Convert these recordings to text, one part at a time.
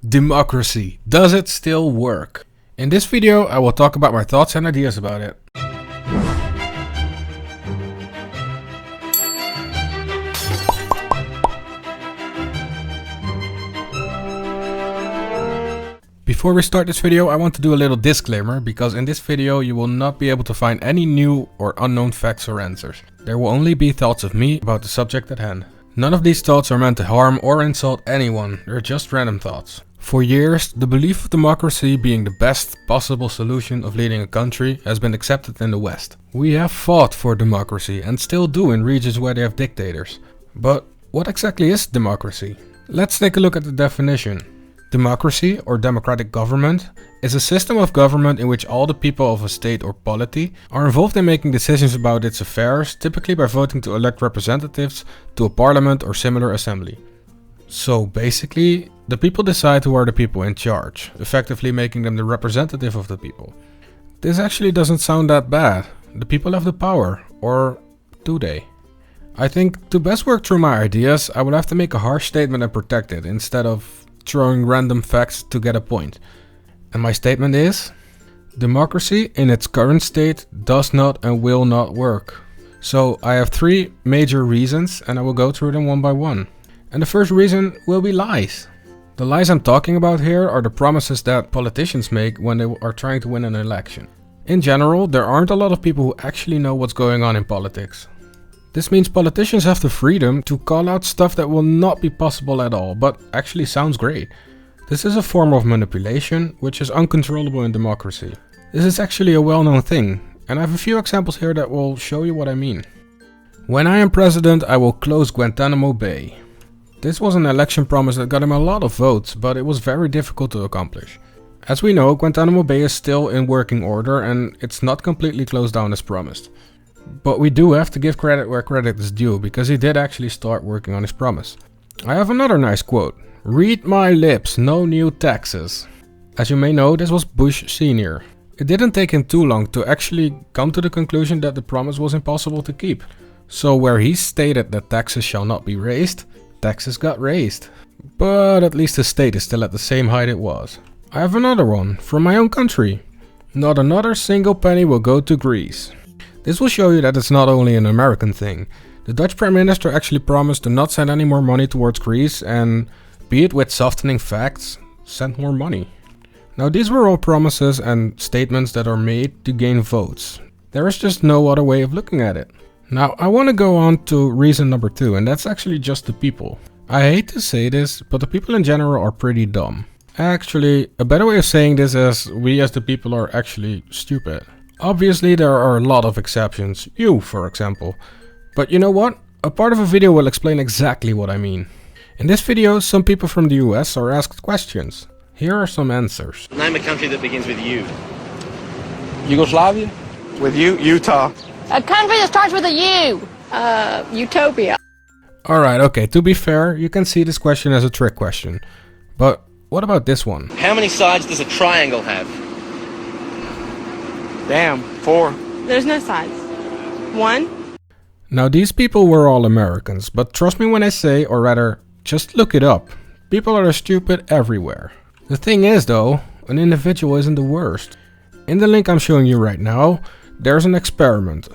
Democracy. Does it still work? In this video, I will talk about my thoughts and ideas about it. Before we start this video, I want to do a little disclaimer, because in this video you will not be able to find any new or unknown facts or answers. There will only be thoughts of me about the subject at hand. None of these thoughts are meant to harm or insult anyone, they're just random thoughts. For years, the belief of democracy being the best possible solution of leading a country has been accepted in the West. We have fought for democracy and still do in regions where they have dictators. But what exactly is democracy? Let's take a look at the definition. Democracy, or democratic government, is a system of government in which all the people of a state or polity are involved in making decisions about its affairs, typically by voting to elect representatives to a parliament or similar assembly. So basically, the people decide who are the people in charge, effectively making them the representative of the people. This actually doesn't sound that bad. The people have the power, or do they? I think to best work through my ideas, I would have to make a harsh statement and protect it, instead of throwing random facts to get a point. And my statement is: democracy in its current state does not and will not work. So I have three major reasons, and I will go through them one by one. And the first reason will be lies. The lies I'm talking about here are the promises that politicians make when they are trying to win an election. In general, there aren't a lot of people who actually know what's going on in politics. This means politicians have the freedom to call out stuff that will not be possible at all, but actually sounds great. This is a form of manipulation, which is uncontrollable in democracy. This is actually a well-known thing, and I have a few examples here that will show you what I mean. When I am president, I will close Guantanamo Bay. This was an election promise that got him a lot of votes, but it was very difficult to accomplish. As we know, Guantanamo Bay is still in working order and it's not completely closed down as promised. But we do have to give credit where credit is due, because he did actually start working on his promise. I have another nice quote. "Read my lips, no new taxes." As you may know, this was Bush Sr. It didn't take him too long to actually come to the conclusion that the promise was impossible to keep. So where he stated that taxes shall not be raised, taxes got raised. But at least the state is still at the same height it was. I have another one from my own country. Not another single penny will go to Greece. This will show you that it's not only an American thing. The Dutch Prime Minister actually promised to not send any more money towards Greece, and be it with softening facts, send more money. Now these were all promises and statements that are made to gain votes. There is just no other way of looking at it. Now I want to go on to reason number 2, and that's actually just the people. I hate to say this, but the people in general are pretty dumb. Actually, a better way of saying this is we as the people are actually stupid. Obviously there are a lot of exceptions, you for example. But you know what? A part of a video will explain exactly what I mean. In this video, some people from the US are asked questions. Here are some answers. Name a country that begins with U. Yugoslavia? With you, Utah. A country that starts with a U. Utopia. Alright, okay, to be fair, you can see this question as a trick question. But what about this one? How many sides does a triangle have? Damn, 4. There's no sides. 1. Now these people were all Americans, but trust me when I say, or rather, just look it up. People are stupid everywhere. The thing is though, an individual isn't the worst. In the link I'm showing you right now, there's an experiment.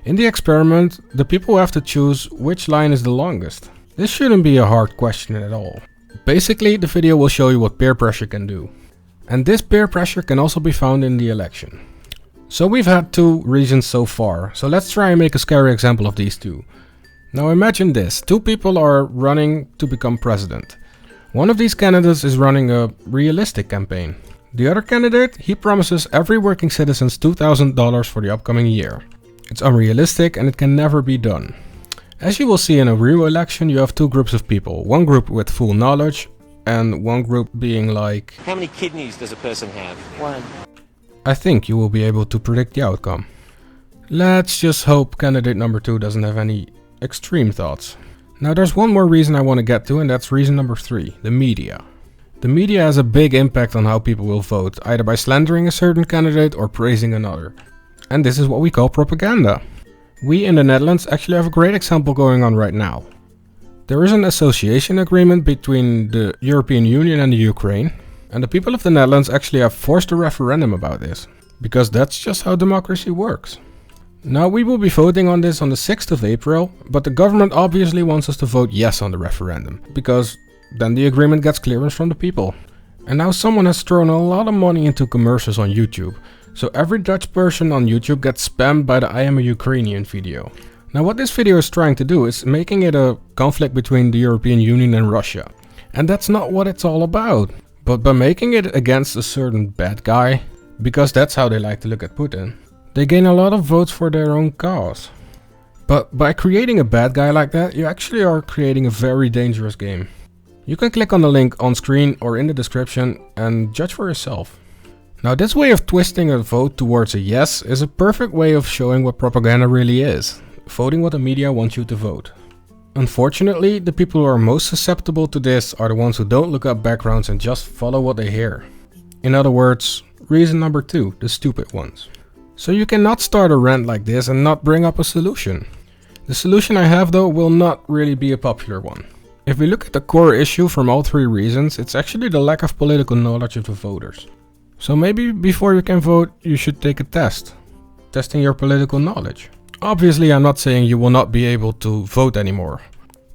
In the experiment, the people have to choose which line is the longest. This shouldn't be a hard question at all. Basically, the video will show you what peer pressure can do. And this peer pressure can also be found in the election. So we've had 2 reasons so far, so let's try and make a scary example of these 2. Now imagine this, 2 people are running to become president. One of these candidates is running a realistic campaign. The other candidate, he promises every working citizen $2,000 for the upcoming year. It's unrealistic and it can never be done. As you will see in a real election, you have 2 groups of people. One group with full knowledge and one group being like... How many kidneys does a person have? 1. I think you will be able to predict the outcome. Let's just hope candidate number 2 doesn't have any extreme thoughts. Now there's one more reason I want to get to, and that's reason number 3, the media. The media has a big impact on how people will vote, either by slandering a certain candidate or praising another. And this is what we call propaganda. We in the Netherlands actually have a great example going on right now. There is an association agreement between the European Union and the Ukraine, and the people of the Netherlands actually have forced a referendum about this, because that's just how democracy works. Now we will be voting on this on the 6th of April, but the government obviously wants us to vote yes on the referendum, because then the agreement gets clearance from the people. And now someone has thrown a lot of money into commercials on YouTube, so every Dutch person on YouTube gets spammed by the I am a Ukrainian video. Now what this video is trying to do is making it a conflict between the European Union and Russia. And that's not what it's all about. But by making it against a certain bad guy, because that's how they like to look at Putin, they gain a lot of votes for their own cause. But by creating a bad guy like that, you actually are creating a very dangerous game. You can click on the link on screen or in the description and judge for yourself. Now this way of twisting a vote towards a yes is a perfect way of showing what propaganda really is. Voting what the media wants you to vote. Unfortunately, the people who are most susceptible to this are the ones who don't look up backgrounds and just follow what they hear. In other words, reason number 2, the stupid ones. So you cannot start a rant like this and not bring up a solution. The solution I have though will not really be a popular one. If we look at the core issue from all 3 reasons, it's actually the lack of political knowledge of the voters. So maybe before you can vote, you should take a test. Testing your political knowledge. Obviously I'm not saying you will not be able to vote anymore.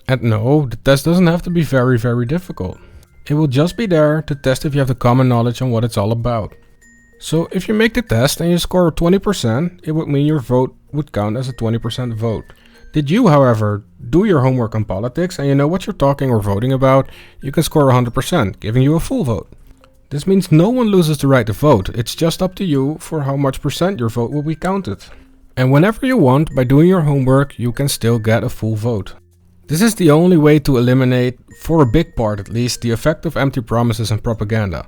And no, the test doesn't have to be very difficult. It will just be there to test if you have the common knowledge on what it's all about. So if you make the test and you score 20%, it would mean your vote would count as a 20% vote. Did you, however, do your homework on politics and you know what you're talking or voting about, you can score 100%, giving you a full vote. This means no one loses the right to vote, it's just up to you for how much percent your vote will be counted. And whenever you want, by doing your homework, you can still get a full vote. This is the only way to eliminate, for a big part at least, the effect of empty promises and propaganda.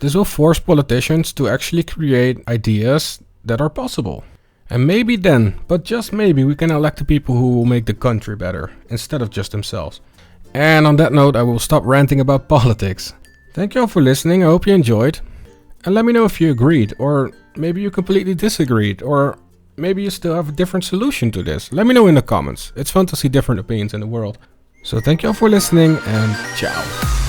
This will force politicians to actually create ideas that are possible. And maybe then, but just maybe, we can elect the people who will make the country better, instead of just themselves. And on that note, I will stop ranting about politics. Thank you all for listening, I hope you enjoyed. And let me know if you agreed, or maybe you completely disagreed, or maybe you still have a different solution to this. Let me know in the comments, it's fun to see different opinions in the world. So thank you all for listening, and ciao.